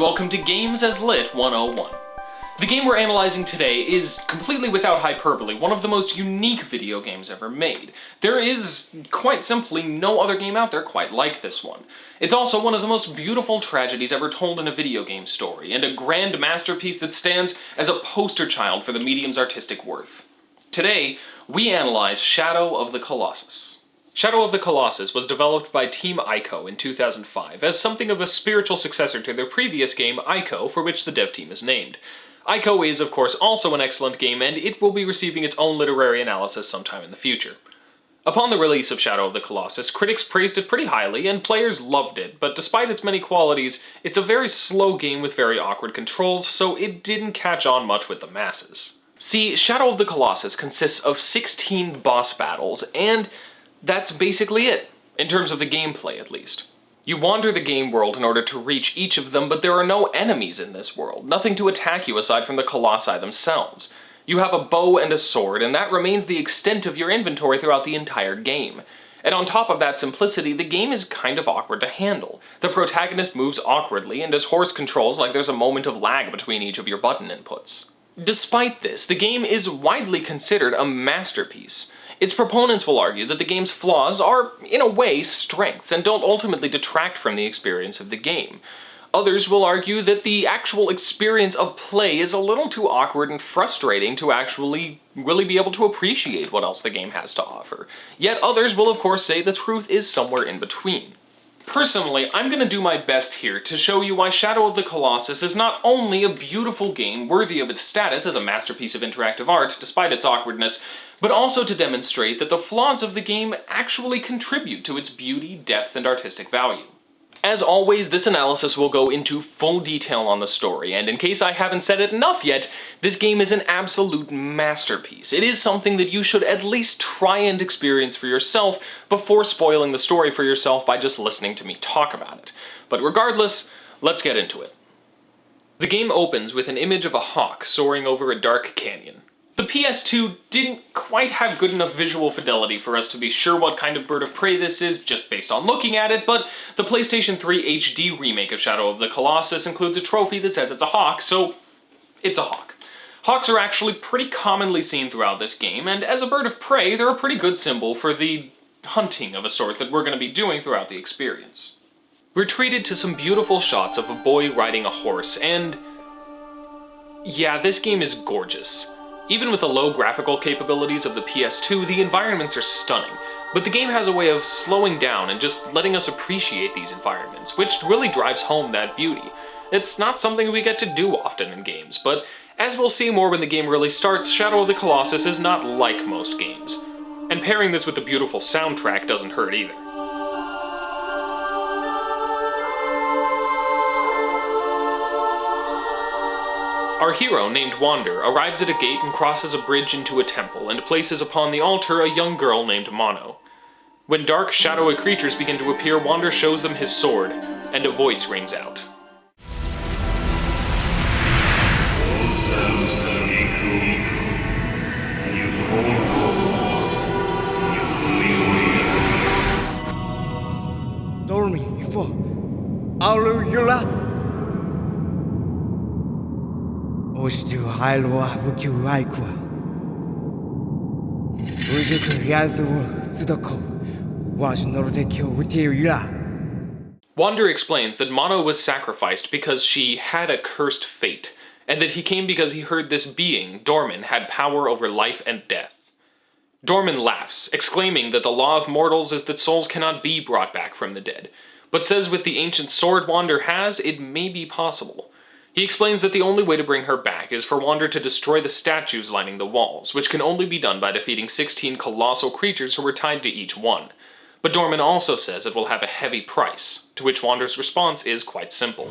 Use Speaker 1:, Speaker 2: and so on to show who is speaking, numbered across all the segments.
Speaker 1: welcome to Games as Lit 101. The game we're analyzing today is, completely without hyperbole, one of the most unique video games ever made. There is, quite simply, no other game out there quite like this one. It's also one of the most beautiful tragedies ever told in a video game story, and a grand masterpiece that stands as a poster child for the medium's artistic worth. Today, we analyze Shadow of the Colossus. Shadow of the Colossus was developed by Team Ico in 2005 as something of a spiritual successor to their previous game, Ico, for which the dev team is named. Ico is, of course, also an excellent game, and it will be receiving its own literary analysis sometime in the future. Upon the release of Shadow of the Colossus, critics praised it pretty highly, and players loved it, but despite its many qualities, it's a very slow game with very awkward controls, so it didn't catch on much with the masses. See, Shadow of the Colossus consists of 16 boss battles, and that's basically it, in terms of the gameplay at least. You wander the game world in order to reach each of them, but there are no enemies in this world, nothing to attack you aside from the colossi themselves. You have a bow and a sword, and that remains the extent of your inventory throughout the entire game. And on top of that simplicity, the game is kind of awkward to handle. The protagonist moves awkwardly and has horse controls like there's a moment of lag between each of your button inputs. Despite this, the game is widely considered a masterpiece. Its proponents will argue that the game's flaws are, in a way, strengths and don't ultimately detract from the experience of the game. Others will argue that the actual experience of play is a little too awkward and frustrating to actually really be able to appreciate what else the game has to offer. Yet others will of course say the truth is somewhere in between. Personally, I'm going to do my best here to show you why Shadow of the Colossus is not only a beautiful game worthy of its status as a masterpiece of interactive art, despite its awkwardness, but also to demonstrate that the flaws of the game actually contribute to its beauty, depth, and artistic value. As always, this analysis will go into full detail on the story, and in case I haven't said it enough yet, this game is an absolute masterpiece. It is something that you should at least try and experience for yourself before spoiling the story for yourself by just listening to me talk about it. But regardless, let's get into it. The game opens with an image of a hawk soaring over a dark canyon. The PS2 didn't quite have good enough visual fidelity for us to be sure what kind of bird of prey this is just based on looking at it, but the PlayStation 3 HD remake of Shadow of the Colossus includes a trophy that says it's a hawk, so it's a hawk. Hawks are actually pretty commonly seen throughout this game, and as a bird of prey, they're a pretty good symbol for the hunting of a sort that we're going to be doing throughout the experience. We're treated to some beautiful shots of a boy riding a horse, and yeah, this game is gorgeous. Even with the low graphical capabilities of the PS2, the environments are stunning, but the game has a way of slowing down and just letting us appreciate these environments, which really drives home that beauty. It's not something we get to do often in games, but as we'll see more when the game really starts, Shadow of the Colossus is not like most games. And pairing this with the beautiful soundtrack doesn't hurt either. Our hero, named Wander, arrives at a gate and crosses a bridge into a temple and places upon the altar a young girl named Mono. When dark, shadowy creatures begin to appear, Wander shows them his sword, and a voice rings out.
Speaker 2: Dormi, for Aurora. Ostu Halwa Vuku Aikwa. Ujuk Yazu Tsudoko was Nordekyo Utiura.
Speaker 1: Wander explains that Mono was sacrificed because she had a cursed fate, and that he came because he heard this being, Dormin, had power over life and death. Dormin laughs, exclaiming that the law of mortals is that souls cannot be brought back from the dead, but says with the ancient sword Wander has, it may be possible. He explains that the only way to bring her back is for Wander to destroy the statues lining the walls, which can only be done by defeating 16 colossal creatures who were tied to each one. But Dormin also says it will have a heavy price, to which Wander's response is quite simple.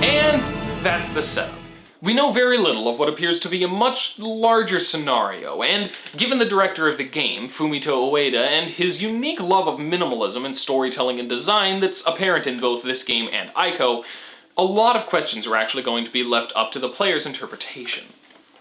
Speaker 1: And that's the setup. We know very little of what appears to be a much larger scenario, and given the director of the game, Fumito Ueda, and his unique love of minimalism in storytelling and design that's apparent in both this game and Ico, a lot of questions are actually going to be left up to the player's interpretation.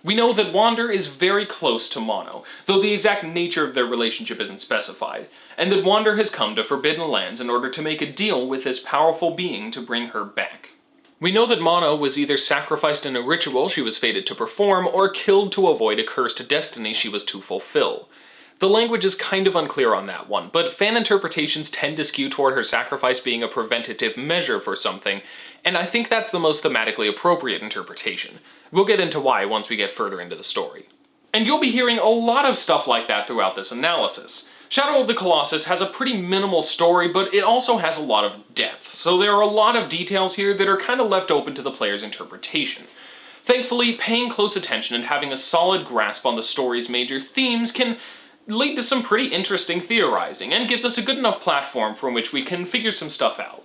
Speaker 1: We know that Wander is very close to Mono, though the exact nature of their relationship isn't specified, and that Wander has come to Forbidden Lands in order to make a deal with this powerful being to bring her back. We know that Mono was either sacrificed in a ritual she was fated to perform, or killed to avoid a cursed destiny she was to fulfill. The language is kind of unclear on that one, but fan interpretations tend to skew toward her sacrifice being a preventative measure for something, and I think that's the most thematically appropriate interpretation. We'll get into why once we get further into the story. And you'll be hearing a lot of stuff like that throughout this analysis. Shadow of the Colossus has a pretty minimal story, but it also has a lot of depth, so there are a lot of details here that are kind of left open to the player's interpretation. Thankfully, paying close attention and having a solid grasp on the story's major themes can lead to some pretty interesting theorizing, and gives us a good enough platform from which we can figure some stuff out.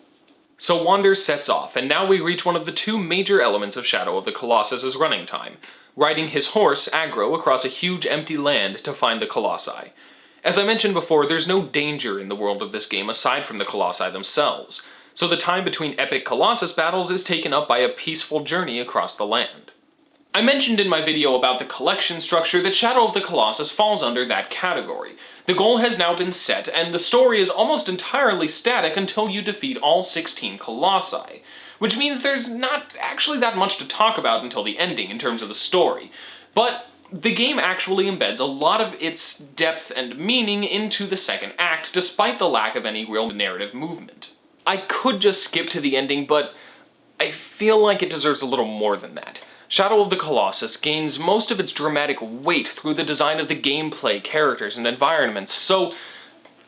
Speaker 1: So Wander sets off, and now we reach one of the two major elements of Shadow of the Colossus' running time, riding his horse, Agro, across a huge empty land to find the Colossi. As I mentioned before, there's no danger in the world of this game aside from the Colossi themselves, so the time between epic Colossus battles is taken up by a peaceful journey across the land. I mentioned in my video about the collection structure that Shadow of the Colossus falls under that category. The goal has now been set, and the story is almost entirely static until you defeat all 16 Colossi, which means there's not actually that much to talk about until the ending in terms of the story. But the game actually embeds a lot of its depth and meaning into the second act, despite the lack of any real narrative movement. I could just skip to the ending, but I feel like it deserves a little more than that. Shadow of the Colossus gains most of its dramatic weight through the design of the gameplay, characters, and environments, so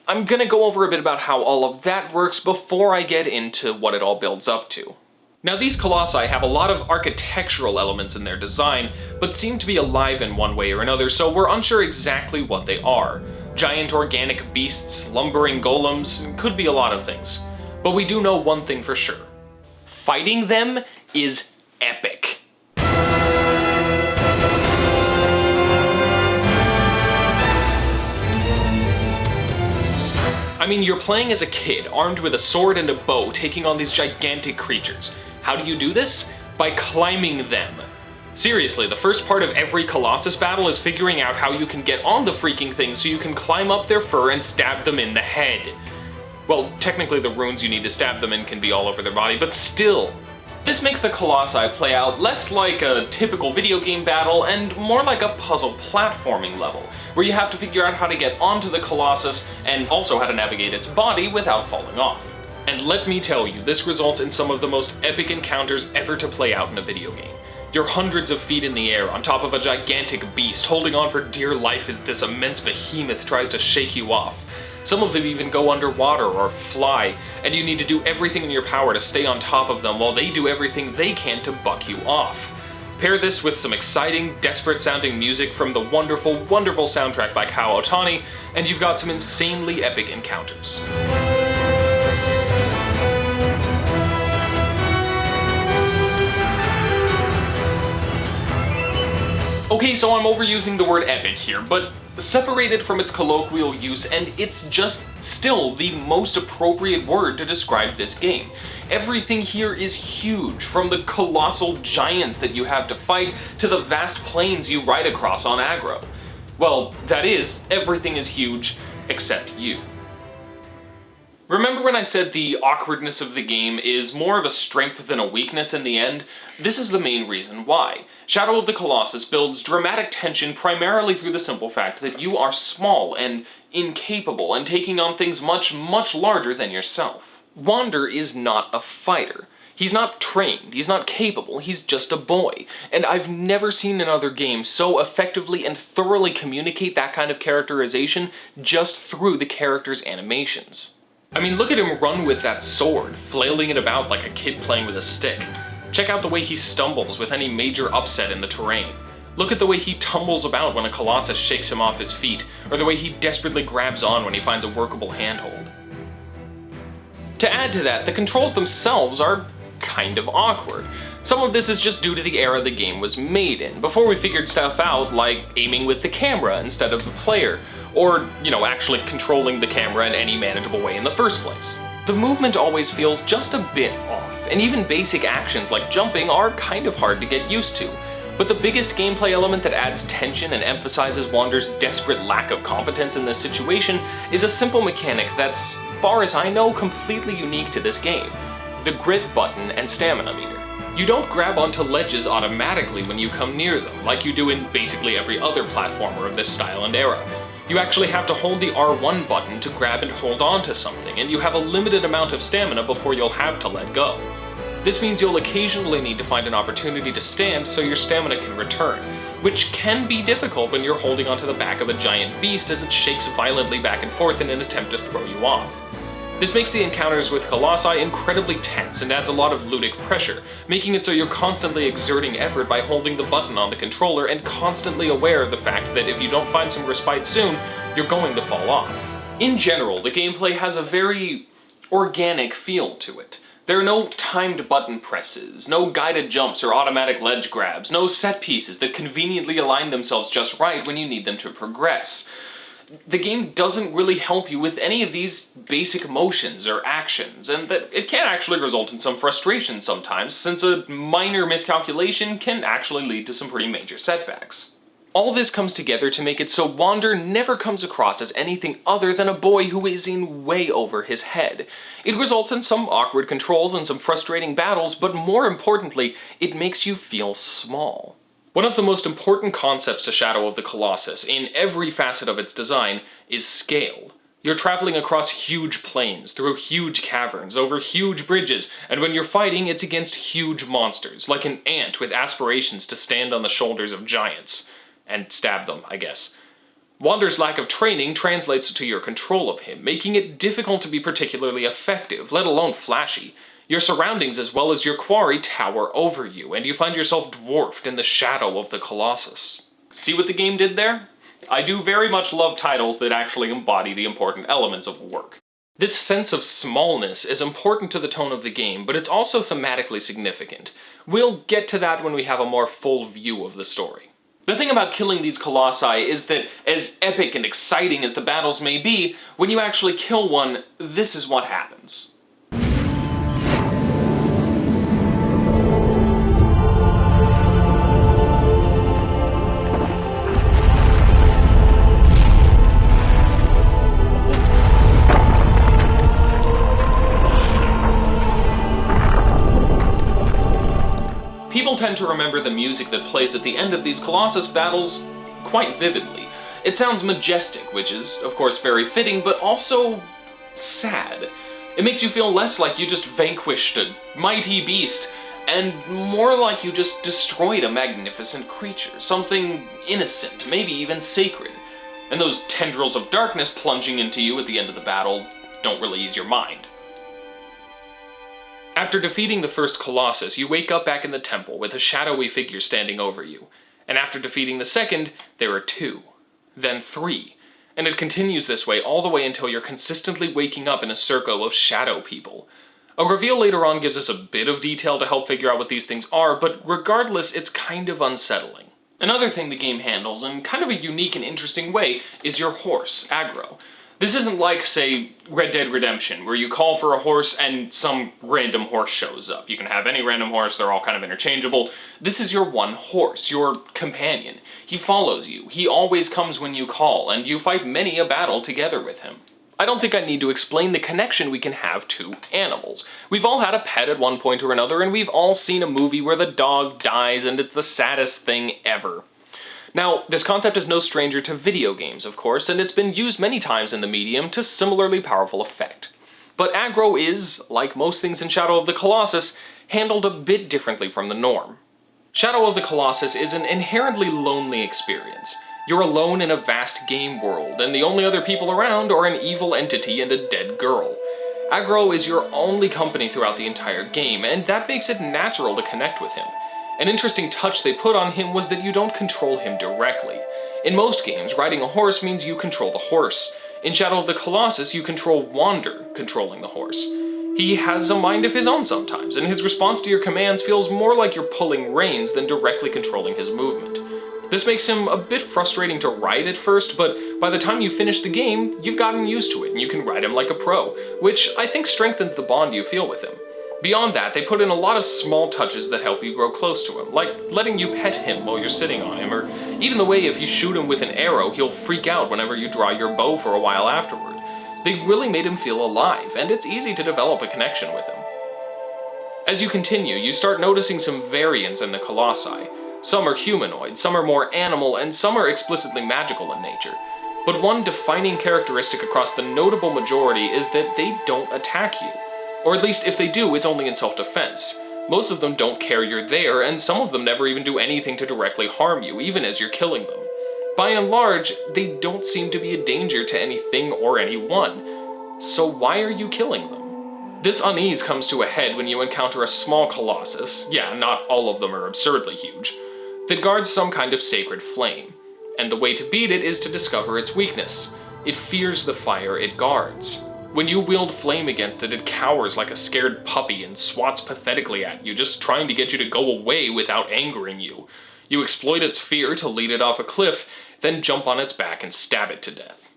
Speaker 1: I'm gonna go over a bit about how all of that works before I get into what it all builds up to. Now, these Colossi have a lot of architectural elements in their design, but seem to be alive in one way or another, so we're unsure exactly what they are. Giant organic beasts, lumbering golems, could be a lot of things. But we do know one thing for sure. Fighting them is epic. I mean, you're playing as a kid, armed with a sword and a bow, taking on these gigantic creatures. How do you do this? By climbing them. Seriously, the first part of every Colossus battle is figuring out how you can get on the freaking things so you can climb up their fur and stab them in the head. Well, technically the runes you need to stab them in can be all over their body, but still. This makes the Colossi play out less like a typical video game battle and more like a puzzle platforming level, where you have to figure out how to get onto the Colossus and also how to navigate its body without falling off. And let me tell you, this results in some of the most epic encounters ever to play out in a video game. You're hundreds of feet in the air on top of a gigantic beast, holding on for dear life as this immense behemoth tries to shake you off. Some of them even go underwater or fly, and you need to do everything in your power to stay on top of them while they do everything they can to buck you off. Pair this with some exciting, desperate-sounding music from the wonderful, wonderful soundtrack by Kao Otani, and you've got some insanely epic encounters. Okay, so I'm overusing the word epic here, but separated from its colloquial use, and it's just still the most appropriate word to describe this game. Everything here is huge, from the colossal giants that you have to fight to the vast plains you ride across on Agro. Well, that is, everything is huge except you. Remember when I said the awkwardness of the game is more of a strength than a weakness in the end? This is the main reason why. Shadow of the Colossus builds dramatic tension primarily through the simple fact that you are small and incapable and taking on things much, much larger than yourself. Wander is not a fighter. He's not trained, he's not capable, he's just a boy. And I've never seen another game so effectively and thoroughly communicate that kind of characterization just through the character's animations. I mean, look at him run with that sword, flailing it about like a kid playing with a stick. Check out the way he stumbles with any major upset in the terrain. Look at the way he tumbles about when a Colossus shakes him off his feet, or the way he desperately grabs on when he finds a workable handhold. To add to that, the controls themselves are kind of awkward. Some of this is just due to the era the game was made in, before we figured stuff out like aiming with the camera instead of the player, or, actually controlling the camera in any manageable way in the first place. The movement always feels just a bit off, and even basic actions like jumping are kind of hard to get used to. But the biggest gameplay element that adds tension and emphasizes Wander's desperate lack of competence in this situation is a simple mechanic that's, far as I know, completely unique to this game: the grit button and stamina meter. You don't grab onto ledges automatically when you come near them, like you do in basically every other platformer of this style and era. You actually have to hold the R1 button to grab and hold on to something, and you have a limited amount of stamina before you'll have to let go. This means you'll occasionally need to find an opportunity to stand so your stamina can return, which can be difficult when you're holding onto the back of a giant beast as it shakes violently back and forth in an attempt to throw you off. This makes the encounters with Colossi incredibly tense and adds a lot of ludic pressure, making it so you're constantly exerting effort by holding the button on the controller and constantly aware of the fact that if you don't find some respite soon, you're going to fall off. In general, the gameplay has a very organic feel to it. There are no timed button presses, no guided jumps or automatic ledge grabs, no set pieces that conveniently align themselves just right when you need them to progress. The game doesn't really help you with any of these basic motions or actions, and that it can actually result in some frustration sometimes, since a minor miscalculation can actually lead to some pretty major setbacks. All this comes together to make it so Wander never comes across as anything other than a boy who is in way over his head. It results in some awkward controls and some frustrating battles, but more importantly, it makes you feel small. One of the most important concepts to Shadow of the Colossus, in every facet of its design, is scale. You're traveling across huge plains, through huge caverns, over huge bridges, and when you're fighting, it's against huge monsters, like an ant with aspirations to stand on the shoulders of giants. And stab them, I guess. Wander's lack of training translates to your control of him, making it difficult to be particularly effective, let alone flashy. Your surroundings as well as your quarry tower over you, and you find yourself dwarfed in the shadow of the Colossus. See what the game did there? I do very much love titles that actually embody the important elements of work. This sense of smallness is important to the tone of the game, but it's also thematically significant. We'll get to that when we have a more full view of the story. The thing about killing these colossi is that, as epic and exciting as the battles may be, when you actually kill one, this is what happens. People tend to remember the music that plays at the end of these Colossus battles quite vividly. It sounds majestic, which is, of course, very fitting, but also sad. It makes you feel less like you just vanquished a mighty beast, and more like you just destroyed a magnificent creature, something innocent, maybe even sacred. And those tendrils of darkness plunging into you at the end of the battle don't really ease your mind. After defeating the first Colossus, you wake up back in the temple with a shadowy figure standing over you. And after defeating the second, there are 2. Then 3. And it continues this way all the way until you're consistently waking up in a circle of shadow people. A reveal later on gives us a bit of detail to help figure out what these things are, but regardless, it's kind of unsettling. Another thing the game handles, in kind of a unique and interesting way, is your horse, Agro. This isn't like, say, Red Dead Redemption, where you call for a horse and some random horse shows up. You can have any random horse, they're all kind of interchangeable. This is your one horse, your companion. He follows you, he always comes when you call, and you fight many a battle together with him. I don't think I need to explain the connection we can have to animals. We've all had a pet at one point or another, and we've all seen a movie where the dog dies and it's the saddest thing ever. Now, this concept is no stranger to video games, of course, and it's been used many times in the medium to similarly powerful effect. But Agro is, like most things in Shadow of the Colossus, handled a bit differently from the norm. Shadow of the Colossus is an inherently lonely experience. You're alone in a vast game world, and the only other people around are an evil entity and a dead girl. Agro is your only company throughout the entire game, and that makes it natural to connect with him. An interesting touch they put on him was that you don't control him directly. In most games, riding a horse means you control the horse. In Shadow of the Colossus, you control Wander controlling the horse. He has a mind of his own sometimes, and his response to your commands feels more like you're pulling reins than directly controlling his movement. This makes him a bit frustrating to ride at first, but by the time you finish the game, you've gotten used to it and you can ride him like a pro, which I think strengthens the bond you feel with him. Beyond that, they put in a lot of small touches that help you grow close to him, like letting you pet him while you're sitting on him, or even the way if you shoot him with an arrow, he'll freak out whenever you draw your bow for a while afterward. They really made him feel alive, and it's easy to develop a connection with him. As you continue, you start noticing some variants in the Colossi. Some are humanoid, some are more animal, and some are explicitly magical in nature. But one defining characteristic across the notable majority is that they don't attack you. Or at least if they do, it's only in self-defense. Most of them don't care you're there, and some of them never even do anything to directly harm you, even as you're killing them. By and large, they don't seem to be a danger to anything or anyone. So why are you killing them? This unease comes to a head when you encounter a small Colossus, yeah, not all of them are absurdly huge, that guards some kind of sacred flame. And the way to beat it is to discover its weakness. It fears the fire it guards. When you wield flame against it, it cowers like a scared puppy and swats pathetically at you, just trying to get you to go away without angering you. You exploit its fear to lead it off a cliff, then jump on its back and stab it to death.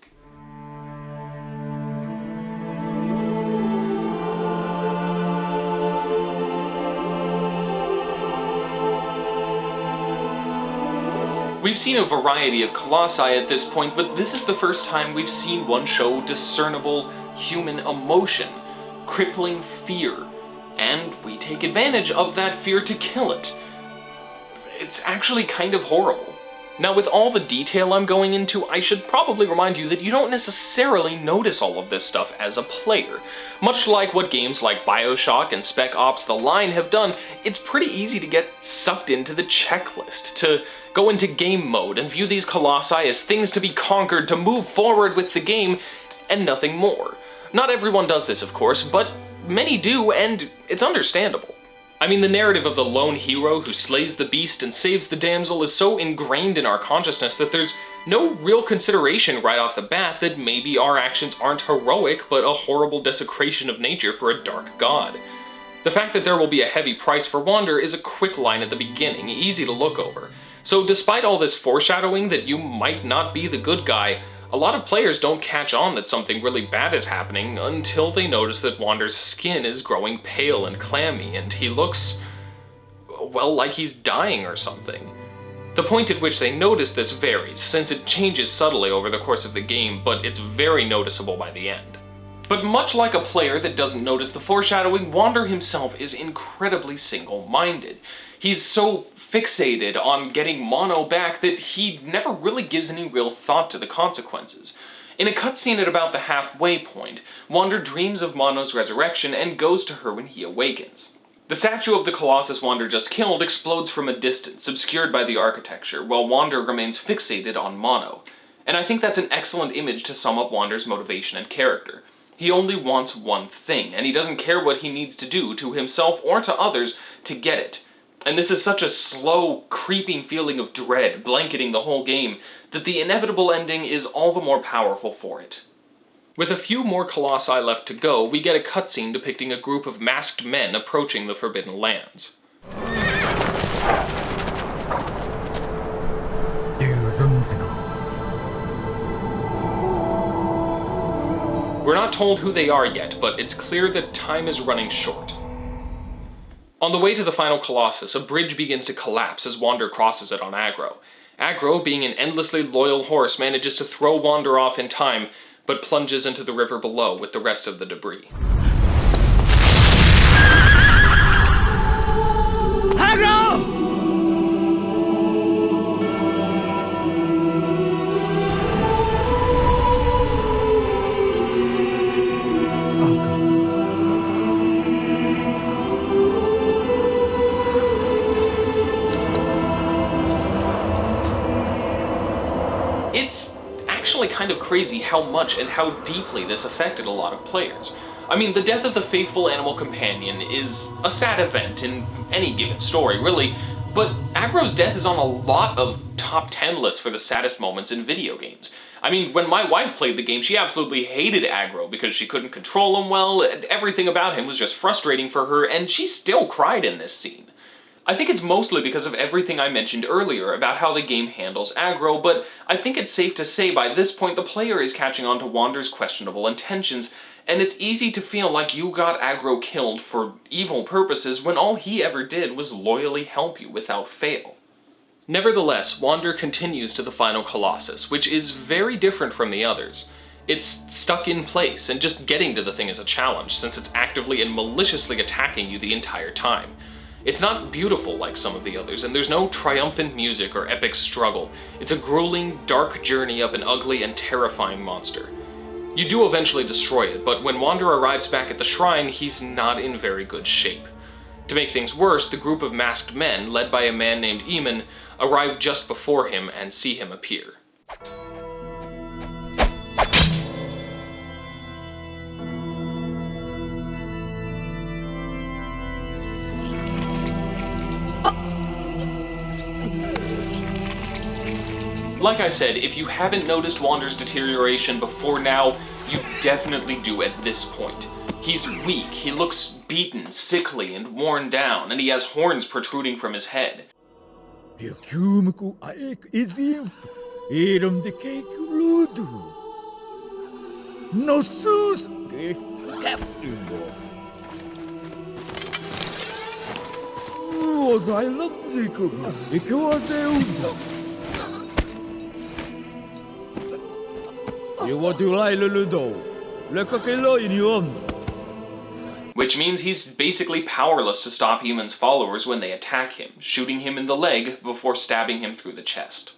Speaker 1: We've seen a variety of colossi at this point, but this is the first time we've seen one show discernible human emotion, crippling fear, and we take advantage of that fear to kill it. It's actually kind of horrible. Now, with all the detail I'm going into, I should probably remind you that you don't necessarily notice all of this stuff as a player. Much like what games like BioShock and Spec Ops: The Line have done, it's pretty easy to get sucked into the checklist, to go into game mode and view these colossi as things to be conquered to move forward with the game, and nothing more. Not everyone does this, of course, but many do, and it's understandable. I mean, the narrative of the lone hero who slays the beast and saves the damsel is so ingrained in our consciousness that there's no real consideration right off the bat that maybe our actions aren't heroic, but a horrible desecration of nature for a dark god. The fact that there will be a heavy price for Wander is a quick line at the beginning, easy to look over. So despite all this foreshadowing that you might not be the good guy, a lot of players don't catch on that something really bad is happening until they notice that Wander's skin is growing pale and clammy, and he looks, well, like he's dying or something. The point at which they notice this varies, since it changes subtly over the course of the game, but it's very noticeable by the end. But much like a player that doesn't notice the foreshadowing, Wander himself is incredibly single-minded. He's so fixated on getting Mono back that he never really gives any real thought to the consequences. In a cutscene at about the halfway point, Wander dreams of Mono's resurrection and goes to her when he awakens. The statue of the Colossus Wander just killed explodes from a distance, obscured by the architecture, while Wander remains fixated on Mono. And I think that's an excellent image to sum up Wander's motivation and character. He only wants one thing, and he doesn't care what he needs to do to himself or to others to get it. And this is such a slow, creeping feeling of dread blanketing the whole game that the inevitable ending is all the more powerful for it. With a few more colossi left to go, we get a cutscene depicting a group of masked men approaching the Forbidden Lands. We're not told who they are yet, but it's clear that time is running short. On the way to the final Colossus, a bridge begins to collapse as Wander crosses it on Agro. Agro, being an endlessly loyal horse, manages to throw Wander off in time, but plunges into the river below with the rest of the debris.
Speaker 2: Agro!
Speaker 1: It's actually kind of crazy how much and how deeply this affected a lot of players. I mean, the death of the faithful animal companion is a sad event in any given story, really, but Agro's death is on a lot of top 10 lists for the saddest moments in video games. I mean, when my wife played the game, she absolutely hated Agro because she couldn't control him well, and everything about him was just frustrating for her, and she still cried in this scene. I think it's mostly because of everything I mentioned earlier about how the game handles Agro, but I think it's safe to say by this point the player is catching on to Wander's questionable intentions And it's easy to feel like you got Agro killed for evil purposes when all he ever did was loyally help you without fail. Nevertheless, Wander continues to the final Colossus, which is very different from the others. It's stuck in place, and just getting to the thing is a challenge, since it's actively and maliciously attacking you the entire time. It's not beautiful like some of the others, and there's no triumphant music or epic struggle. It's a grueling, dark journey up an ugly and terrifying monster. You do eventually destroy it, but when Wander arrives back at the shrine, he's not in very good shape. To make things worse, the group of masked men, led by a man named Eamon, arrive just before him and see him appear. Like I said, if you haven't noticed Wander's deterioration before now, you definitely do at this point. He's weak, he looks beaten, sickly, and worn down, and he has horns protruding from his head. Which means he's basically powerless to stop Eamon's followers when they attack him, shooting him in the leg before stabbing him through the chest.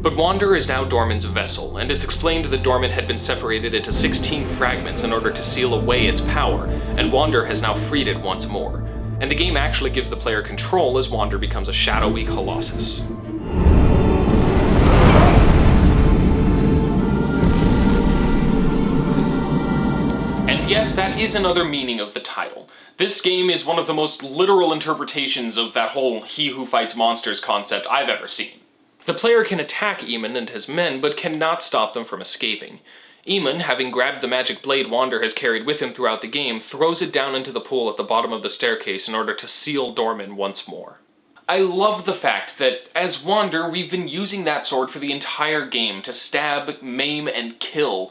Speaker 1: But Wander is now Dorman's vessel, and it's explained that Dorman had been separated into 16 fragments in order to seal away its power, and Wander has now freed it once more. And the game actually gives the player control as Wander becomes a shadowy Colossus. And yes, that is another meaning of the title. This game is one of the most literal interpretations of that whole he who fights monsters concept I've ever seen. The player can attack Eamon and his men, but cannot stop them from escaping. Eamon, having grabbed the magic blade Wander has carried with him throughout the game, throws it down into the pool at the bottom of the staircase in order to seal Dorman once more. I love the fact that, as Wander, we've been using that sword for the entire game to stab, maim, and kill,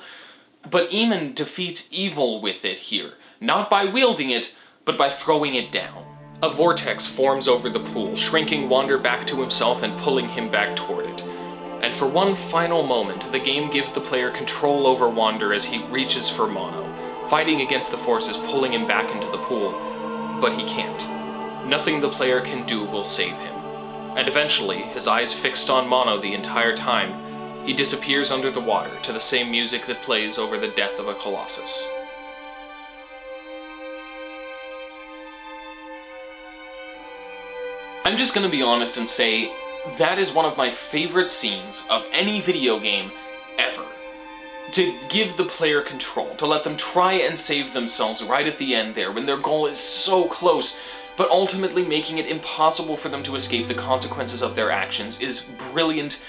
Speaker 1: but Eamon defeats evil with it here, not by wielding it, but by throwing it down. A vortex forms over the pool, shrinking Wander back to himself and pulling him back toward it. And for one final moment, the game gives the player control over Wander as he reaches for Mono, fighting against the forces pulling him back into the pool, but he can't. Nothing the player can do will save him. And eventually, his eyes fixed on Mono the entire time, he disappears under the water to the same music that plays over the death of a Colossus. I'm just gonna be honest and say, that is one of my favorite scenes of any video game ever. To give the player control, to let them try and save themselves right at the end there when their goal is so close, but ultimately making it impossible for them to escape the consequences of their actions is brilliant,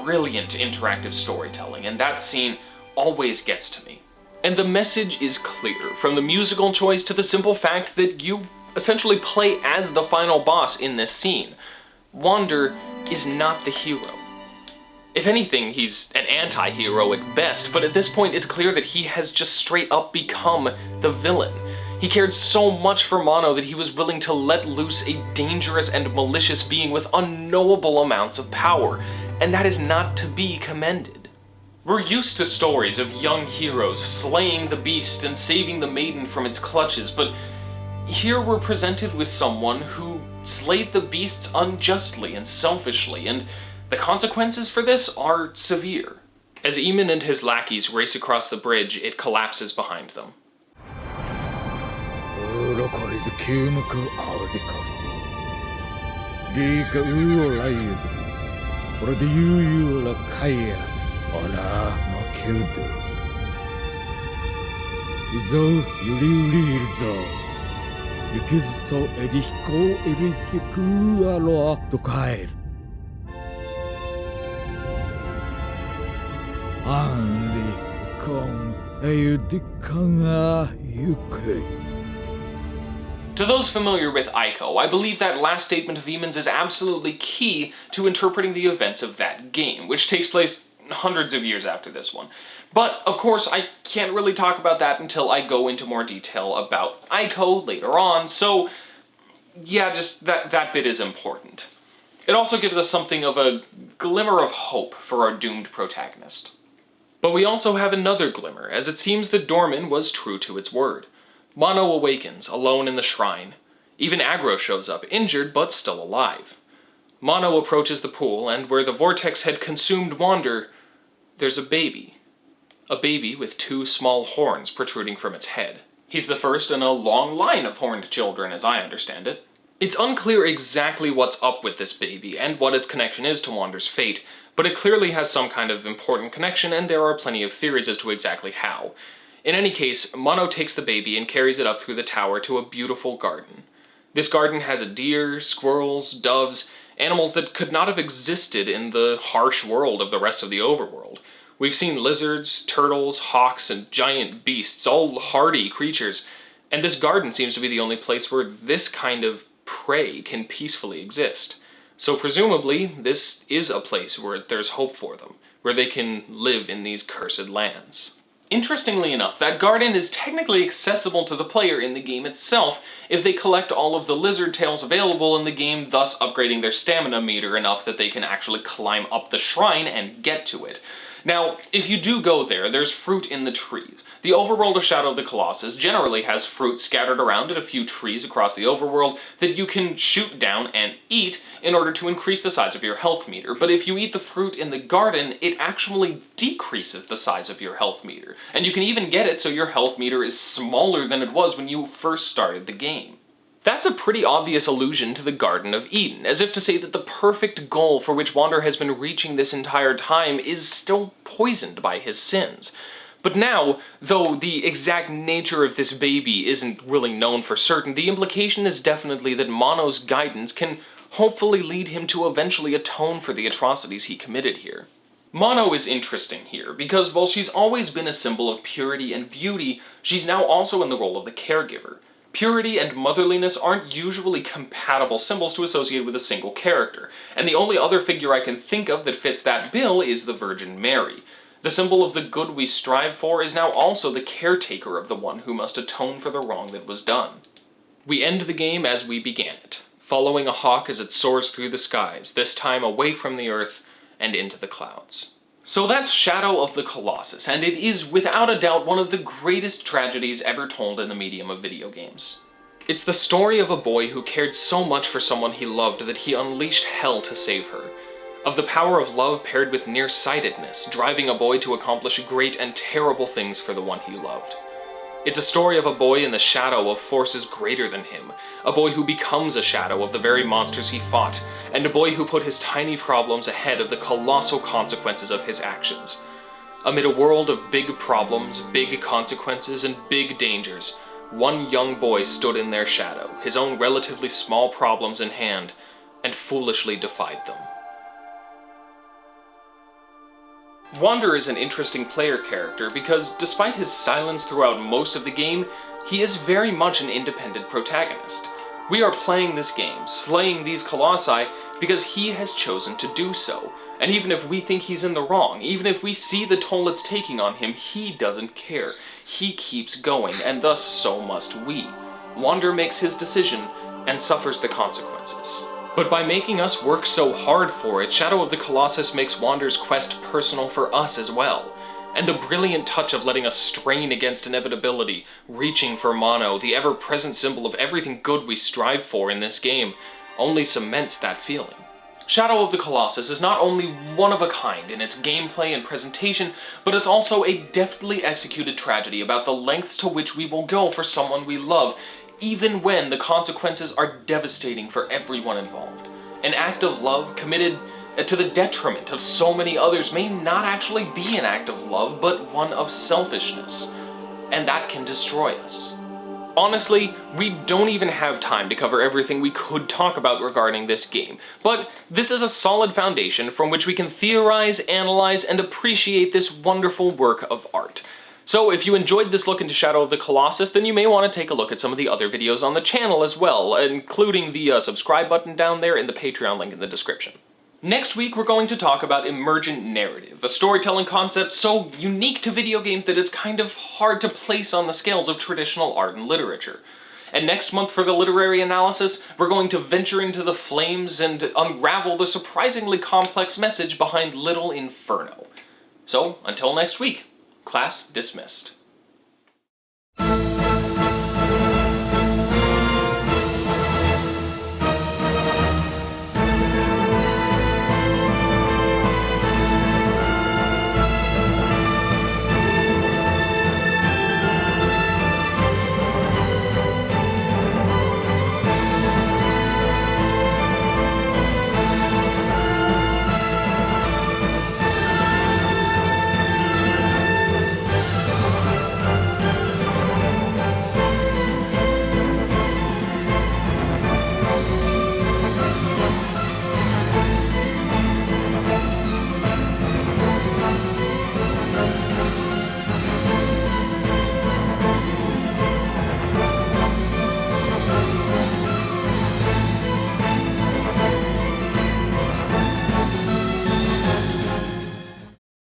Speaker 1: brilliant interactive storytelling, and that scene always gets to me. And the message is clear, from the musical choice to the simple fact that you essentially play as the final boss in this scene. Wander is not the hero. If anything, he's an anti-hero at best, but at this point it's clear that he has just straight up become the villain. He cared so much for Mono that he was willing to let loose a dangerous and malicious being with unknowable amounts of power, and that is not to be commended. We're used to stories of young heroes slaying the beast and saving the maiden from its clutches, but here we're presented with someone who slayed the beasts unjustly and selfishly, and the consequences for this are severe. As Eamon and his lackeys race across the bridge, it collapses behind them. To those familiar with Ico, I believe that last statement of Eamon's is absolutely key to interpreting the events of that game, which takes place hundreds of years after this one. But, of course, I can't really talk about that until I go into more detail about Ico later on, so yeah, just that bit is important. It also gives us something of a glimmer of hope for our doomed protagonist. But we also have another glimmer, as it seems that Dorman was true to its word. Mono awakens, alone in the shrine. Even Agro shows up, injured but still alive. Mono approaches the pool, and where the vortex had consumed Wander, there's a baby. A baby with 2 small horns protruding from its head. He's the first in a long line of horned children, as I understand it. It's unclear exactly what's up with this baby, and what its connection is to Wander's fate, but it clearly has some kind of important connection, and there are plenty of theories as to exactly how. In any case, Mono takes the baby and carries it up through the tower to a beautiful garden. This garden has a deer, squirrels, doves, animals that could not have existed in the harsh world of the rest of the overworld. We've seen lizards, turtles, hawks, and giant beasts, all hardy creatures, and this garden seems to be the only place where this kind of prey can peacefully exist. So presumably, this is a place where there's hope for them, where they can live in these cursed lands. Interestingly enough, that garden is technically accessible to the player in the game itself if they collect all of the lizard tails available in the game, thus upgrading their stamina meter enough that they can actually climb up the shrine and get to it. Now, if you do go there, there's fruit in the trees. The overworld of Shadow of the Colossus generally has fruit scattered around in a few trees across the overworld that you can shoot down and eat in order to increase the size of your health meter. But if you eat the fruit in the garden, it actually decreases the size of your health meter. And you can even get it so your health meter is smaller than it was when you first started the game. That's a pretty obvious allusion to the Garden of Eden, as if to say that the perfect goal for which Wander has been reaching this entire time is still poisoned by his sins. But now, though the exact nature of this baby isn't really known for certain, the implication is definitely that Mono's guidance can hopefully lead him to eventually atone for the atrocities he committed here. Mono is interesting here, because while she's always been a symbol of purity and beauty, she's now also in the role of the caregiver. Purity and motherliness aren't usually compatible symbols to associate with a single character, and the only other figure I can think of that fits that bill is the Virgin Mary. The symbol of the good we strive for is now also the caretaker of the one who must atone for the wrong that was done. We end the game as we began it, following a hawk as it soars through the skies, this time away from the earth and into the clouds. So that's Shadow of the Colossus, and it is without a doubt one of the greatest tragedies ever told in the medium of video games. It's the story of a boy who cared so much for someone he loved that he unleashed hell to save her. Of the power of love paired with nearsightedness, driving a boy to accomplish great and terrible things for the one he loved. It's a story of a boy in the shadow of forces greater than him, a boy who becomes a shadow of the very monsters he fought, and a boy who put his tiny problems ahead of the colossal consequences of his actions. Amid a world of big problems, big consequences, and big dangers, one young boy stood in their shadow, his own relatively small problems in hand, and foolishly defied them. Wander is an interesting player character because, despite his silence throughout most of the game, he is very much an independent protagonist. We are playing this game, slaying these colossi, because he has chosen to do so. And even if we think he's in the wrong, even if we see the toll it's taking on him, he doesn't care. He keeps going, and thus so must we. Wander makes his decision, and suffers the consequences. But by making us work so hard for it, Shadow of the Colossus makes Wander's quest personal for us as well. And the brilliant touch of letting us strain against inevitability, reaching for Mono, the ever-present symbol of everything good we strive for in this game, only cements that feeling. Shadow of the Colossus is not only one of a kind in its gameplay and presentation, but it's also a deftly executed tragedy about the lengths to which we will go for someone we love, even when the consequences are devastating for everyone involved. An act of love committed to the detriment of so many others may not actually be an act of love, but one of selfishness. And that can destroy us. Honestly, we don't even have time to cover everything we could talk about regarding this game, but this is a solid foundation from which we can theorize, analyze, and appreciate this wonderful work of art. So if you enjoyed this look into Shadow of the Colossus, then you may want to take a look at some of the other videos on the channel as well, including the subscribe button down there and the Patreon link in the description. Next week, we're going to talk about emergent narrative, a storytelling concept so unique to video games that it's kind of hard to place on the scales of traditional art and literature. And next month for the literary analysis, we're going to venture into the flames and unravel the surprisingly complex message behind Little Inferno. So, until next week, class dismissed.